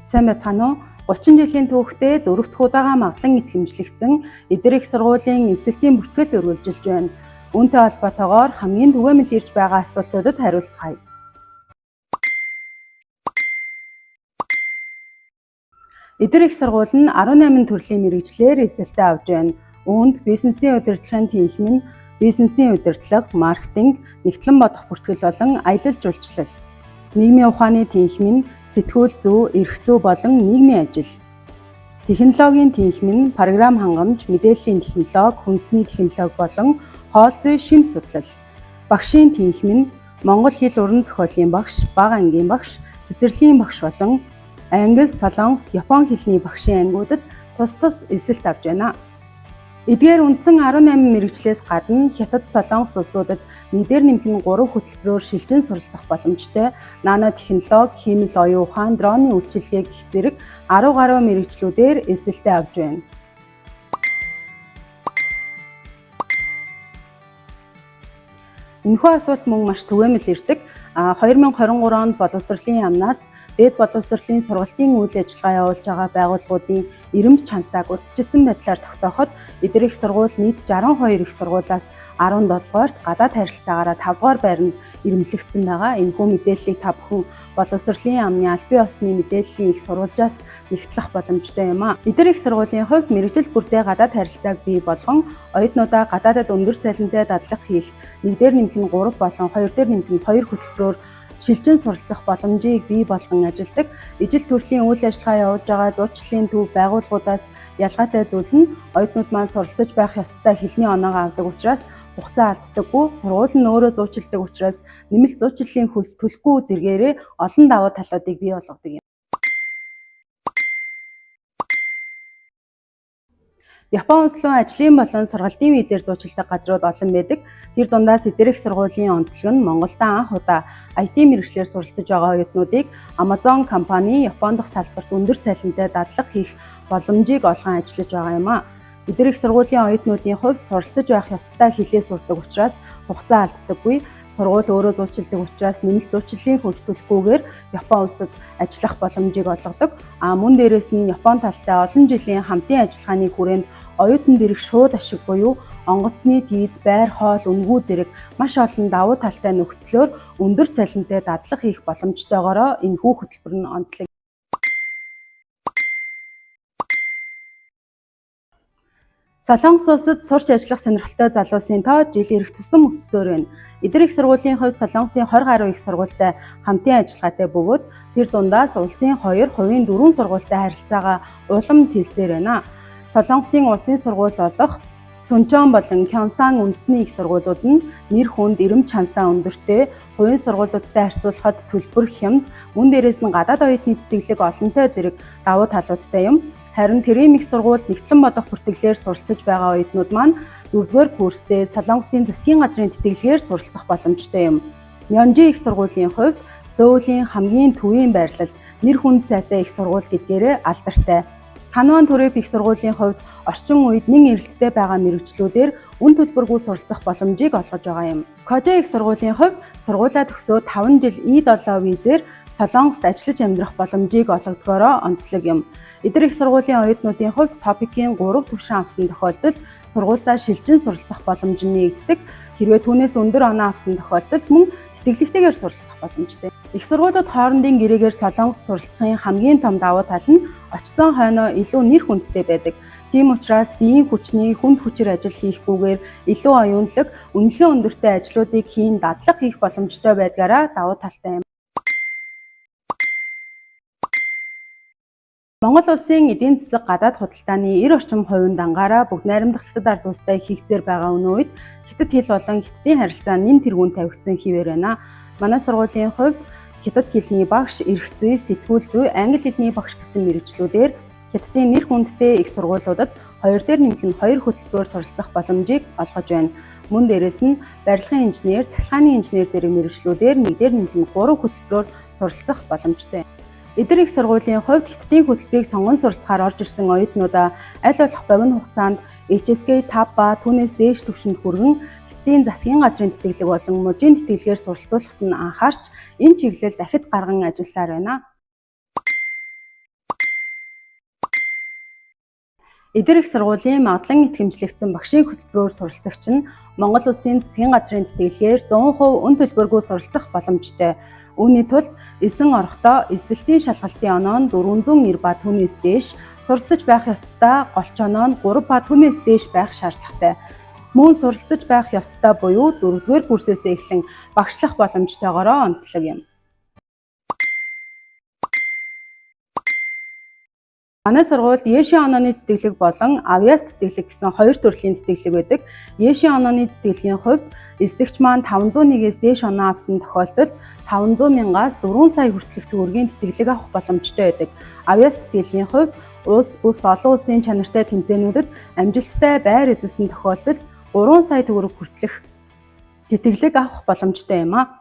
Сайн байцгаана уу? 30 жилийн түүхтэй 4 дахь удаага магадлан итгэмжлэгдсэн эдгээр их сургуулийн эсэлтийн бүртгэл өргөлжилж байна. Үүнтэй холбоотойгоор хамгийн түгээмэл ирж байгаа асуултуудад хариулцгаая. Эдгээр их сургууль нь 18 төрлийн мэргэжлээр эсэлтээ авч байна. Үүнд бизнесийн удирдлагын тэнхим, бизнесийн удирдлага, маркетинг, нэгтлэн бодох бүртгэл болон аялал жуулчлал, нийгмийн ухааны тэнхим нь сэтгүүл зүй, эрх зүй болон нийгмийн ажил. Технологийн тэнхим нь програм хангамж, мэдээллийн технологи, хүнсний технологи болон хоол зүй шим судлал. Багшийн тэнхим нь Монгол хэл уран зохиолын багш, бага ангийн багш, цэцэрлэгийн багш болон англи, солонгос, япон хэлний багшийн ангиудад тус эсэлт авч байна. Эдгээр үндсэн 18 мэргэжлээс гадна Хятад, Солонгос улсуудад нэгдээр нэмэх нь 3 хөтөлбөрөөр шилжин суралцах боломжтой нано технологи, химэл оюун ухаан, дроны үйлчилгээ гэх зэрэг 10 гаруй мэргэжлүүдээр эсэлтээ авч байна. Энэхүү асуулт мөн маш түгээмэл ирдэг. 2023 онд боловсролын яамнаас дээд боловсролын сургалтын үйл ажиллагаа явуулж байгаа байгууллагуудын эрэмж чансааг урьдчилсан байдлаар тогтооход эдгээр их сургууль нийт 62 их сургуулиас 17 дугаарт гадаад харилцаагаараа 5 дугаар байранд ирэмблэгдсэн байгаа. Энэхүү мэдээллийг та бүхэн боловсролын яамны аль бие усны мэдээллийн их сурвалжаас нэгтлэх боломжтой юм а. Эдгээр их сургуулийн хувьд мэргэжил бүртээ гадаад харилцааг бий болгон оюутнуудаа гадаадад өндөр цалинтай дадлага хийх, нэгдээр нэмэх нь 3 болон хоёрдоор нэмэх нь 2 хөтөлбөрөөр шилжин суралцах боломжийг бий болгон ажилладаг. Ижил төрлийн үйл ажиллагаа явуулж байгаа зуучлалын төв байгууллагуудаас ялгаатай зүйл нь оюутнууд маань суралцаж байх явцдаа хэлний оноогоо авдаг учраас хугацаа алддаггүй, сургууль нь өөрөө зуучилдаг учраас нэмэлт зуучлалын хөлс төлөхгүй зэргээрээ олон давуу талуудыг бий болгодог юм. Япон улс руу ажлын болон сургалтын визээр зуучилдаг газрууд олон байдаг. Тэр дундаас эдгээр их сургуулийн онцлог нь Монголдо анх удаа IT мэргэжлэр суралцж байгаа оюутнуудыг Amazon компани Япон дахь салбарт өндөр цалинтай дадлага хийх боломжийг олгон ажиллаж байгаа юм а. Эдгээр их сургуулийн оюутнуудын хувьд суралцж байх явцдаа хэлээ сурдаг учраас хугацаа алддаггүй. Сургууль өөрөө зуучилдаг учраас нэмэлт зуучлалын хөлс төлөхгүйгээр Япон улсад ажиллах боломжийг олгодог. Мөн дээрээс нь Япон талтай олон жилийн хамтын ажиллагааны хүрээнд оюутан дэрэх шууд ашиг буюу онгоцны тийз, байр хоол, үнгүй зэрэг маш олон давуу талтай нөхцлөөр өндөр цалинтай дадлага хийх боломжтойгоороо энэхүү хөтөлбөр нь онцлог. Солонгос улсад сурч ажиллах сонирхолтой залуусын тоо жил ирэх тусам өссөөр байна. Эдгээр их сургуулийн хувьд Солонгосын 20 гаруй их сургуультай хамтын ажиллагаатай бөгөөд тэр дундаас улсын 2, хувийн 4 сургуультай харилцаагаа улам тэлсээр байна. Солонгосын улсын сургууль болох Сунчон болон Кёнсан үндэсний их сургуулиуд нь нэр хүнд эрэмж чансаа өндөртэй, хувийн сургуулиудтай харьцуулахад төлбөр хямд, мөн дээрээс нь гадаад оюутны тэтгэлэг олонтой зэрэг давуу талуудтай юм. Харин тэрийн их сургуульд нэгтлэн бодох бүртгэлээр суралцж байгаа оюутнууд маань 4-р курстэй Солонгосын засгийн газрын тэтгэлгээр суралцах боломжтой юм. Мёнжи их сургуулийн хувьд Сөүлийн хамгийн төвийн байрлалд нэр хүнд сайтай их сургууль гэдгээрээ алдартай. Канван төрөп их сургуулийн хувьд орчин үед нэн эрэлттэй байгаа мэргэжлүүдээр үн төлбөргүй суралцах боломжийг олгож байгаа юм. Кожа их сургуулийн хувьд сургуулаа төгсөөд 5 жил E7 визээр Солонгост ажиллаж амьдрах боломжийг олгодгоороо онцлог юм. Эдгээр их сургуулийн оюутнуудын хувьд топикийн 3 түвшин авсан тохиолдолд сургуульдаа шилжин суралцах боломж нь нэгддэг. Хэрвээ түүнээс өндөр оноо авсан тохиолдолд мөн тэтгэлэгтэйгээр суралцах боломжтой. Их сургуулиуд хоорондын гэрээгээр Солонгост суралцахын хамгийн том давуу тал нь очсон хойноо илүү нэр хүндтэй байдаг. Тийм учраас биеийн хүчний хүнд хүчээр ажил хийхгүйгээр илүү оюунлаг, үнэлгээ өндөртэй ажлуудыг хийн дадлага хийх боломжтой байдгаараа давуу талтай юм. Монгол улсын эдийн засаг гадаад худалдааны 90% дангаараа бүгд найрамдах Хятад ард улстай хийгцээр байгаа өнөө үед Хятад хэл болон Хятадын харилцаа нэн тэргүүн тавигдсан хിവэр байна. Манай сургуулийн хувьд Хятад хэлний багш, эрх зүй, сэтгүүл зүй, англи хэлний багш гэсэн мэргэжлүүдээр Хятадын нэр хүндтэй их сургуулиудад 2-дөр нэмэх нь 2 хөтөлбөрөөр суралцах боломжийг олгож байна. Мөн дээрээс нь барилгын инженер, цахилгааны инженер зэрэг мэргэжлүүдээр 1-дөр нэмэх нь 3 хөтөлбөрөөр суралцах боломжтой. Эдгээр их сургуулийн хувьд Хятадын хөтөлбөрийг сонгон суралцахаар орж ирсэн оюутнуудаа аль болох богино хугацаанд HSK 5 ба түүнээс дээш түвшинд хүргэн Хятадын засгийн газрын тэтгэлэг болон мужийн тэтгэлгээр суралцуулахад нь анхаарч энэ чиглэлд дахиц гарган ажилласаар байна. Эдгээр их сургуулийн магадлан итгэмжлэгдсэн багшийн хөтөлбөрөөр суралцагч нь Монгол Улсын засгийн газрын тэтгэлгээр 100% үн төлбөргүй суралцах боломжтой. Үүний тулд эсэн орохдоо эсэлтийн шалгалтын оноо нь 490 ба түүнээс дээш, суралцаж байх явцдаа голч оноо нь 3 ба түүнээс дээш байх шаардлагатай. Мөн суралцаж байх явцдаа буюу 4-р курсээс эхлэн багшлах боломжтойгоор онцлог юм. Манай сургуульд Ешийн онооны тэтгэлэг болон Авиас тэтгэлэг гэсэн хоёр төрлийн тэтгэлэг байдаг. Ешийн онооны тэтгэлгийн хувьд эсэгч маань 501-ээс дээш оноо авсан тохиолдолд 500 мянгаас 4 сая хүртэлх төгрөгийн тэтгэлэг авах боломжтой байдаг. Авиас тэтгэлгийн хувьд улс бус олон улсын чанартай тэмцээнүүдэд амжилттай байр эзэлсэн тохиолдолд 3 сая төгрөг хүртэлх тэтгэлэг авах боломжтой юм а.